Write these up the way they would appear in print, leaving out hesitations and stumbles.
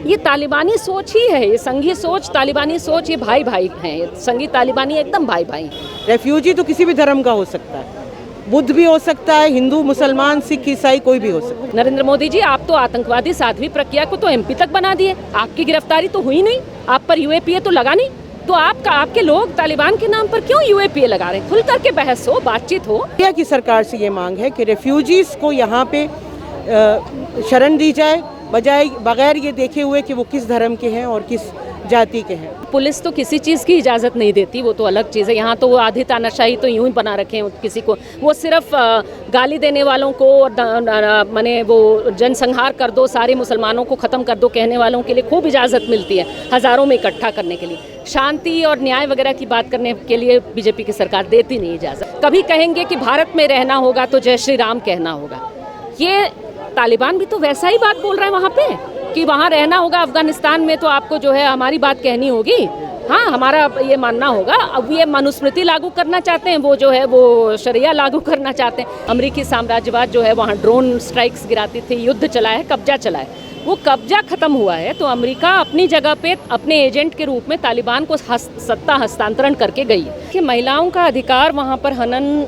ये तालिबानी सोच ही है, ये संघी सोच, तालिबानी सोच, ये भाई भाई हैं, संघी तालिबानी एकदम भाई भाई। रेफ्यूजी तो किसी भी धर्म का हो सकता है, बुद्ध भी हो सकता है, हिंदू, मुसलमान, सिख, ईसाई, कोई भी हो सकता है। नरेंद्र मोदी जी, आप तो आतंकवादी साध्वी प्रज्ञा को तो एमपी तक बना दिए, आपकी गिरफ्तारी तो हुई नहीं, आप पर यूएपीए तो लगा नहीं, तो आपके लोग तालिबान के नाम पर क्यों यूएपीए लगा रहे हैं? खुल करके बहस हो, बातचीत हो। इंडिया की सरकार से ये मांग है कि रेफ्यूजीज को यहाँ पे शरण दी जाए, बगैर ये देखे हुए कि वो किस धर्म के हैं और किस जाति के हैं। पुलिस तो किसी चीज़ की इजाज़त नहीं देती, वो तो अलग चीज़ है। यहाँ तो वो आधी तानाशाही तो यूं ही बना रखे हैं किसी को, वो सिर्फ गाली देने वालों को और माने वो जनसंहार कर दो, सारे मुसलमानों को ख़त्म कर दो कहने वालों के लिए खूब इजाज़त मिलती है, हज़ारों में इकट्ठा करने के लिए। शांति और न्याय वगैरह की बात करने के लिए बीजेपी की सरकार देती नहीं इजाज़त। कभी कहेंगे कि भारत में रहना होगा तो जय श्री राम कहना होगा, ये तालिबान भी तो वैसा ही बात बोल रहा है वहाँ पे कि वहाँ रहना होगा अफगानिस्तान में, तो आपको जो है हमारी बात कहनी होगी, हाँ हमारा ये मानना होगा। अब ये मनुस्मृति लागू करना चाहते हैं, वो जो है वो शरिया लागू करना चाहते हैं। अमेरिकी साम्राज्यवाद जो है वहाँ ड्रोन स्ट्राइक्स गिराती थी, युद्ध चला है, कब्जा चला है, वो कब्जा खत्म हुआ है, तो अमेरिका अपनी जगह पे अपने एजेंट के रूप में तालिबान को सत्ता हस्तांतरण करके गई है कि महिलाओं का अधिकार वहाँ पर हनन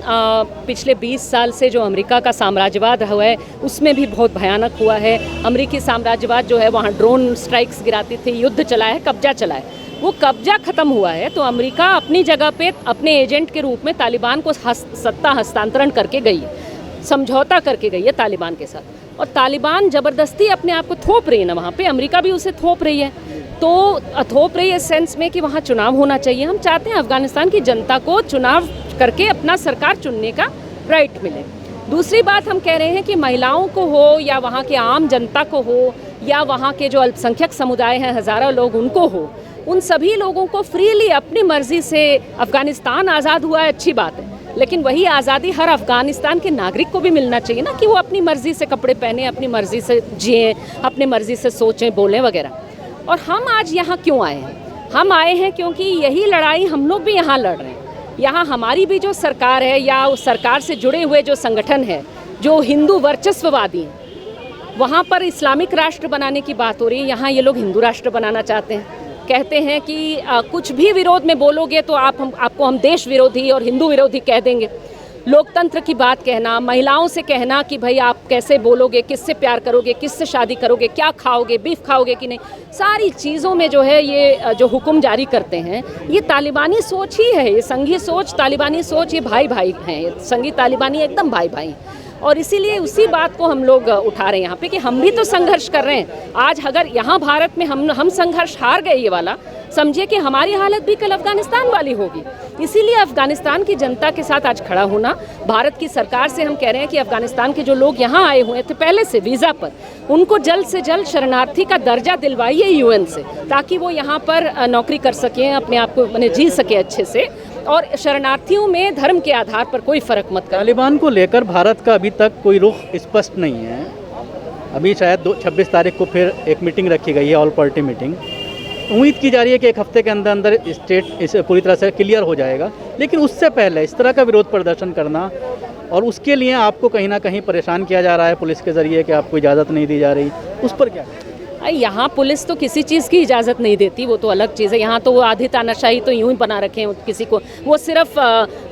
पिछले 20 साल से जो अमेरिका का साम्राज्यवाद हुआ है उसमें भी बहुत भयानक हुआ है। अमेरिकी साम्राज्यवाद जो है वहाँ ड्रोन स्ट्राइक्स गिराती थी, युद्ध चला है, कब्जा चला है, वो कब्जा खत्म हुआ है, तो अमेरिका अपनी जगह पे अपने एजेंट के रूप में तालिबान को सत्ता हस्तांतरण करके गई है, समझौता करके गई है तालिबान के साथ। और तालिबान ज़बरदस्ती अपने आप को थोप रही है ना वहाँ पे, अमेरिका भी उसे थोप रही है, तो थोप रही है इस सेंस में कि वहाँ चुनाव होना चाहिए। हम चाहते हैं अफगानिस्तान की जनता को चुनाव करके अपना सरकार चुनने का राइट मिले। दूसरी बात हम कह रहे हैं कि महिलाओं को हो या वहाँ के आम जनता को हो या वहाँ के जो अल्पसंख्यक समुदाय हैं हज़ारों लोग उनको हो, उन सभी लोगों को फ्रीली अपनी मर्जी से अफगानिस्तान आज़ाद हुआ है, अच्छी बात है, लेकिन वही आज़ादी हर अफगानिस्तान के नागरिक को भी मिलना चाहिए ना, कि वो अपनी मर्ज़ी से कपड़े पहने, अपनी मर्ज़ी से जिएं, अपनी मर्ज़ी से सोचें, बोलें वगैरह। और हम आज यहाँ क्यों आए हैं? हम आए हैं क्योंकि यही लड़ाई हम लोग भी यहाँ लड़ रहे हैं। यहाँ हमारी भी जो सरकार है या उस सरकार से जुड़े हुए जो संगठन है जो हिंदू वर्चस्ववादी हैं, वहाँ पर इस्लामिक राष्ट्र बनाने की बात हो रही है, यहाँ ये लोग हिंदू राष्ट्र बनाना चाहते हैं। कहते हैं कि कुछ भी विरोध में बोलोगे तो आपको हम देश विरोधी और हिंदू विरोधी कह देंगे। लोकतंत्र की बात कहना, महिलाओं से कहना कि भाई आप कैसे बोलोगे, किससे प्यार करोगे, किससे शादी करोगे, क्या खाओगे, बीफ खाओगे कि नहीं, सारी चीज़ों में जो है ये जो हुक्म जारी करते हैं, ये तालिबानी सोच ही है, ये संघी सोच, तालिबानी सोच, ये भाई भाई हैं, संघी तालिबानी एकदम भाई भाई। और इसीलिए उसी बात को हम लोग उठा रहे हैं यहाँ पे कि हम भी तो संघर्ष कर रहे हैं। आज अगर यहाँ भारत में हम संघर्ष हार गए ये वाला, समझिए कि हमारी हालत भी कल अफगानिस्तान वाली होगी। इसीलिए अफगानिस्तान की जनता के साथ आज खड़ा होना, भारत की सरकार से हम कह रहे हैं कि अफगानिस्तान के जो लोग यहाँ आए हुए थे पहले से वीज़ा पर, उनको जल्द से जल्द शरणार्थी का दर्जा दिलवाइए यूएन से, ताकि वो यहाँ पर नौकरी कर सकें, अपने आप को मैंने जी सके अच्छे से, और शरणार्थियों में धर्म के आधार पर कोई फ़र्क मत करें। तालिबान को लेकर भारत का अभी तक कोई रुख स्पष्ट नहीं है। अभी शायद 26 को फिर एक मीटिंग रखी गई है, ऑल पार्टी मीटिंग। उम्मीद की जा रही है कि एक हफ्ते के अंदर अंदर स्टेट इस पूरी तरह से क्लियर हो जाएगा, लेकिन उससे पहले इस तरह का विरोध प्रदर्शन करना और उसके लिए आपको कहीं ना कहीं परेशान किया जा रहा है पुलिस के ज़रिए कि आपको इजाज़त नहीं दी जा रही, उस पर क्या? यहाँ पुलिस तो किसी चीज़ की इजाज़त नहीं देती, वो तो अलग चीज़ है। यहाँ तो वो आधी तानाशाही तो यूं ही बना रखे हैं किसी को, वो सिर्फ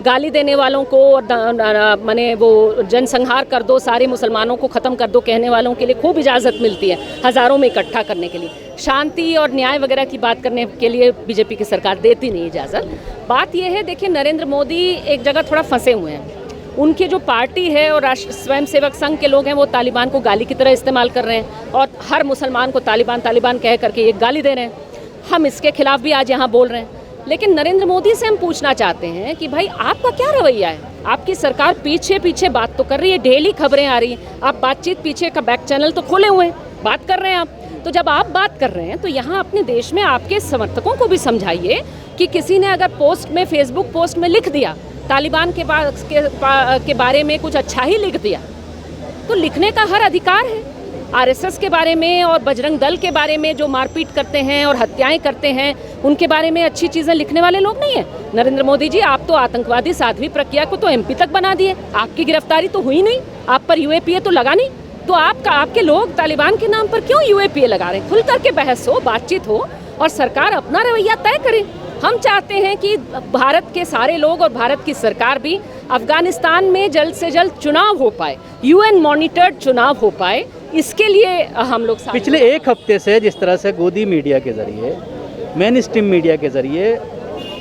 गाली देने वालों को और माने वो जनसंहार कर दो, सारे मुसलमानों को ख़त्म कर दो कहने वालों के लिए खूब इजाज़त मिलती है, हज़ारों में इकट्ठा करने के लिए। शांति और न्याय वगैरह की बात करने के लिए बीजेपी की सरकार देती नहीं इजाज़त। बात यह है, देखिए नरेंद्र मोदी एक जगह थोड़ा फंसे हुए हैं। उनकी जो पार्टी है और राष्ट्र स्वयंसेवक संघ के लोग हैं वो तालिबान को गाली की तरह इस्तेमाल कर रहे हैं और हर मुसलमान को तालिबान तालिबान कह करके ये गाली दे रहे हैं। हम इसके खिलाफ भी आज यहाँ बोल रहे हैं, लेकिन नरेंद्र मोदी से हम पूछना चाहते हैं कि भाई आपका क्या रवैया है? आपकी सरकार पीछे पीछे बात तो कर रही है, डेली खबरें आ रही हैं, आप बातचीत पीछे का बैक चैनल तो खोले हुए हैं, बात कर रहे हैं आप। तो जब आप बात कर रहे हैं तो यहाँ अपने देश में आपके समर्थकों को भी समझाइए कि किसी ने अगर पोस्ट में, फेसबुक पोस्ट में लिख दिया तालिबान के बारे में कुछ अच्छा ही लिख दिया, तो लिखने का हर अधिकार है। आरएसएस के बारे में और बजरंग दल के बारे में जो मारपीट करते हैं और हत्याएं करते हैं, उनके बारे में अच्छी चीज़ें लिखने वाले लोग नहीं हैं। नरेंद्र मोदी जी, आप तो आतंकवादी साध्वी प्रज्ञा को तो एमपी तक बना दिए, आपकी गिरफ्तारी तो हुई नहीं, आप पर यूएपीए तो लगा नहीं, तो आपके लोग तालिबान के नाम पर क्यों यूएपीए लगा रहे हैं? खुल करके बहस हो, बातचीत हो और सरकार अपना रवैया तय करे। हम चाहते हैं कि भारत के सारे लोग और भारत की सरकार भी अफगानिस्तान में जल्द से जल्द चुनाव हो पाए, यूएन मॉनिटर्ड चुनाव हो पाए, इसके लिए हम लोग पिछले एक हफ्ते से जिस तरह से गोदी मीडिया के ज़रिए, मेन स्ट्रीम मीडिया के ज़रिए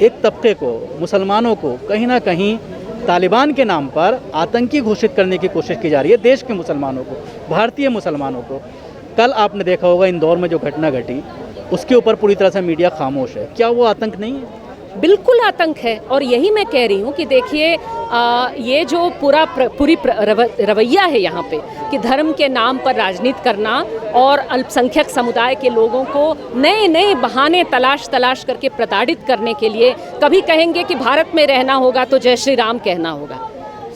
एक तबके को, मुसलमानों को कहीं ना कहीं तालिबान के नाम पर आतंकी घोषित करने की कोशिश की जा रही है, देश के मुसलमानों को, भारतीय मुसलमानों को। कल आपने देखा होगा इंदौर में जो घटना घटी, उसके ऊपर पूरी तरह से मीडिया खामोश है। क्या वो आतंक नहीं है? बिल्कुल आतंक है। और यही मैं कह रही हूँ कि देखिए ये जो पूरी रवैया है यहाँ पे कि धर्म के नाम पर राजनीति करना और अल्पसंख्यक समुदाय के लोगों को नए नए बहाने तलाश करके प्रताड़ित करने के लिए, कभी कहेंगे कि भारत में रहना होगा तो जय श्री राम कहना होगा।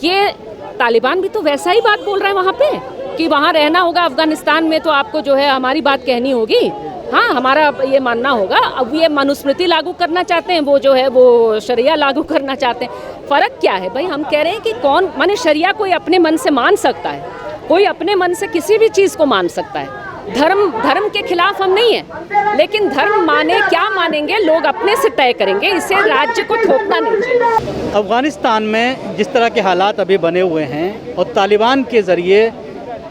ये तालिबान भी तो वैसा ही बात बोल रहा है वहाँ पे कि वहाँ रहना होगा अफगानिस्तान में, तो आपको जो है हमारी बात कहनी होगी, हाँ हमारा ये मानना होगा। अब ये मनुस्मृति लागू करना चाहते हैं, वो जो है वो शरिया लागू करना चाहते हैं। फ़र्क क्या है भाई? हम कह रहे हैं कि कौन माने शरिया कोई अपने मन से मान सकता है, कोई अपने मन से किसी भी चीज़ को मान सकता है। धर्म के खिलाफ हम नहीं है, लेकिन धर्म माने क्या मानेंगे लोग अपने से तय करेंगे, इसे राज्य को थोपना नहीं चाहिए। अफ़गानिस्तान में जिस तरह के हालात अभी बने हुए हैं और तालिबान के ज़रिए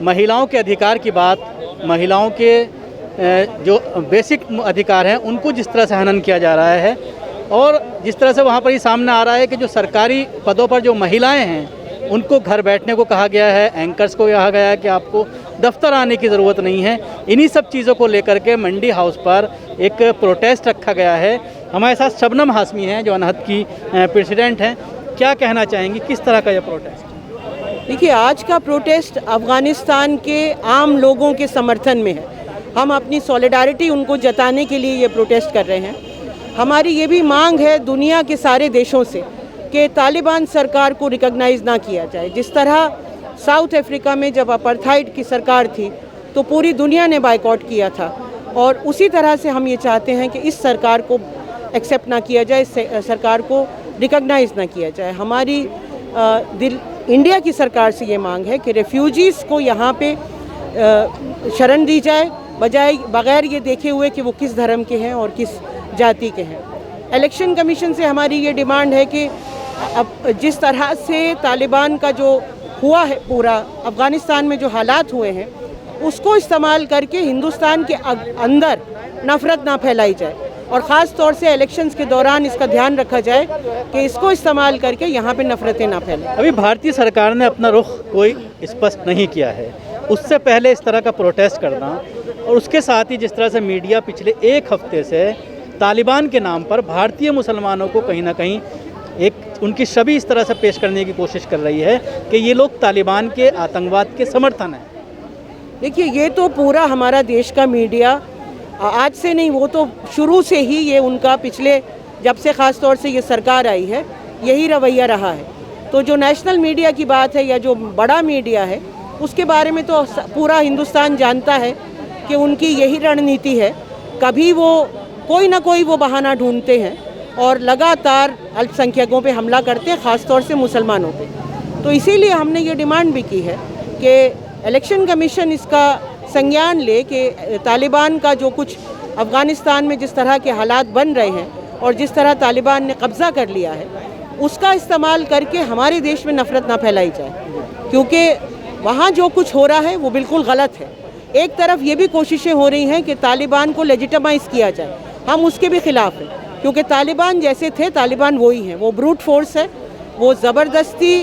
महिलाओं के अधिकार की बात, महिलाओं के जो बेसिक अधिकार हैं उनको जिस तरह से हनन किया जा रहा है, और जिस तरह से वहाँ पर ये सामने आ रहा है कि जो सरकारी पदों पर जो महिलाएं हैं उनको घर बैठने को कहा गया है, एंकर्स को कहा गया है कि आपको दफ्तर आने की ज़रूरत नहीं है। इन्हीं सब चीज़ों को लेकर के मंडी हाउस पर एक प्रोटेस्ट रखा गया है। हमारे साथ शबनम हाशमी हैं जो अनहद की प्रेसिडेंट हैं। क्या कहना चाहेंगी, किस तरह का यह प्रोटेस्ट? देखिए, आज का प्रोटेस्ट अफ़गानिस्तान के आम लोगों के समर्थन में है। हम अपनी सॉलिडारिटी उनको जताने के लिए ये प्रोटेस्ट कर रहे हैं। हमारी ये भी मांग है दुनिया के सारे देशों से कि तालिबान सरकार को रिकॉग्नाइज़ ना किया जाए। जिस तरह साउथ अफ्रीका में जब अपार्थाइड की सरकार थी तो पूरी दुनिया ने बायकॉट किया था, और उसी तरह से हम ये चाहते हैं कि इस सरकार को एक्सेप्ट ना किया जाए, इस सरकार को रिकॉग्नाइज़ ना किया जाए। हमारी इंडिया की सरकार से ये मांग है कि रेफ्यूजीज़ को यहाँ पे शरण दी जाए, बगैर ये देखे हुए कि वो किस धर्म के हैं और किस जाति के हैं। इलेक्शन कमीशन से हमारी ये डिमांड है कि अब जिस तरह से तालिबान का जो हुआ है, पूरा अफ़गानिस्तान में जो हालात हुए हैं, उसको इस्तेमाल करके हिंदुस्तान के अंदर नफ़रत ना फैलाई जाए, और ख़ास तौर से इलेक्शंस के दौरान इसका ध्यान रखा जाए कि इसको इस्तेमाल करके यहाँ पे नफ़रतें ना फैलें। अभी भारतीय सरकार ने अपना रुख कोई स्पष्ट नहीं किया है। उससे पहले इस तरह का प्रोटेस्ट करना, और उसके साथ ही जिस तरह से मीडिया पिछले एक हफ्ते से तालिबान के नाम पर भारतीय मुसलमानों को कहीं ना कहीं एक उनकी छवि इस तरह से पेश करने की कोशिश कर रही है कि ये लोग तालिबान के आतंकवाद के समर्थन हैं। देखिए, ये तो पूरा हमारा देश का मीडिया आज से नहीं, वो तो शुरू से ही ये उनका पिछले जब से ख़ास तौर से ये सरकार आई है यही रवैया रहा है। तो जो नेशनल मीडिया की बात है या जो बड़ा मीडिया है, उसके बारे में तो पूरा हिंदुस्तान जानता है कि उनकी यही रणनीति है। कभी वो कोई ना कोई वो बहाना ढूंढते हैं और लगातार अल्पसंख्यकों पे हमला करते हैं, ख़ास तौर से मुसलमानों पे। तो इसीलिए हमने ये डिमांड भी की है कि इलेक्शन कमीशन इसका संज्ञान ले कि तालिबान का जो कुछ अफ़गानिस्तान में जिस तरह के हालात बन रहे हैं और जिस तरह तालिबान ने कब्ज़ा कर लिया है, उसका इस्तेमाल करके हमारे देश में नफ़रत ना फैलाई जाए, क्योंकि वहाँ जो कुछ हो रहा है वो बिल्कुल गलत है। एक तरफ ये भी कोशिशें हो रही हैं कि तालिबान को लेजिटिमाइज़ किया जाए, हम उसके भी ख़िलाफ़ हैं, क्योंकि तालिबान जैसे थे तालिबान वही हैं, वो ब्रूट फोर्स है, वो ज़बरदस्ती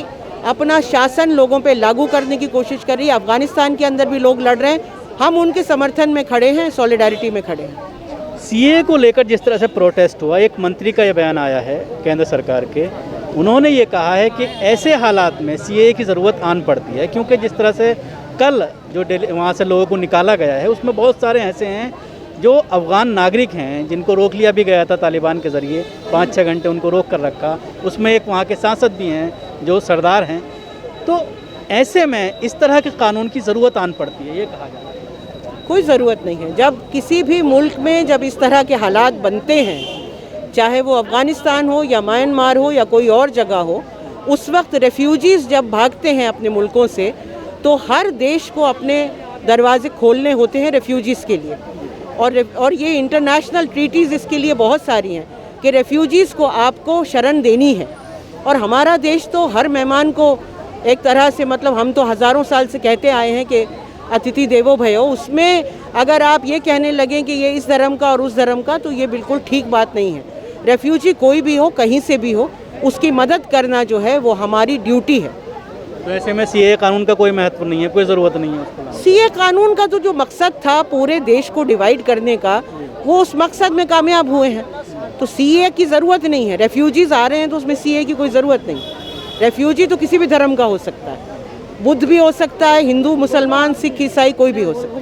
अपना शासन लोगों पे लागू करने की कोशिश कर रही है। अफ़गानिस्तान के अंदर भी लोग लड़ रहे हैं, हम उनके समर्थन में खड़े हैं, सॉलिडारिटी में खड़े हैं। सीए को लेकर जिस तरह से प्रोटेस्ट हुआ, एक मंत्री का ये बयान आया है केंद्र सरकार के, उन्होंने ये कहा है कि ऐसे हालात में सीए की ज़रूरत आन पड़ती है, क्योंकि जिस तरह से कल जो वहाँ से लोगों को निकाला गया है उसमें बहुत सारे ऐसे हैं जो अफ़गान नागरिक हैं जिनको रोक लिया भी गया था तालिबान के ज़रिए, 5-6 घंटे उनको रोक कर रखा। उसमें एक वहाँ के सांसद भी हैं जो सरदार हैं। तो ऐसे में इस तरह के कानून की ज़रूरत आन पड़ती है, ये कहा जा रहा है। कोई ज़रूरत नहीं है। जब किसी भी मुल्क में जब इस तरह के हालात बनते हैं, चाहे वो अफ़गानिस्तान हो या म्यांमार हो या कोई और जगह हो, उस वक्त रेफ्यूजीज़ जब भागते हैं अपने मुल्कों से, तो हर देश को अपने दरवाजे खोलने होते हैं रेफ्यूजीज़ के लिए, और ये इंटरनेशनल ट्रीटीज़ इसके लिए बहुत सारी हैं कि रेफ्यूजीज़ को आपको शरण देनी है। और हमारा देश तो हर मेहमान को एक तरह से, मतलब हम तो हज़ारों साल से कहते आए हैं कि अतिथि देवो भयो, उसमें अगर आप ये कहने लगें कि ये इस धर्म का और उस धर्म का, तो ये बिल्कुल ठीक बात नहीं है। रेफ्यूजी कोई भी हो, कहीं से भी हो, उसकी मदद करना जो है वो हमारी ड्यूटी है। तो ऐसे में सीए कानून का कोई महत्व नहीं है, कोई ज़रूरत नहीं है उसको? सीए कानून का तो जो मकसद था पूरे देश को डिवाइड करने का, वो उस मकसद में कामयाब हुए हैं, तो सीए की ज़रूरत नहीं है। रेफ्यूजीज़ आ रहे हैं तो उसमें सीए की कोई ज़रूरत नहीं। रेफ्यूजी तो किसी भी धर्म का हो सकता है, बुद्ध भी हो सकता है, हिंदू, मुसलमान, सिख, ईसाई, कोई भी हो सकता है।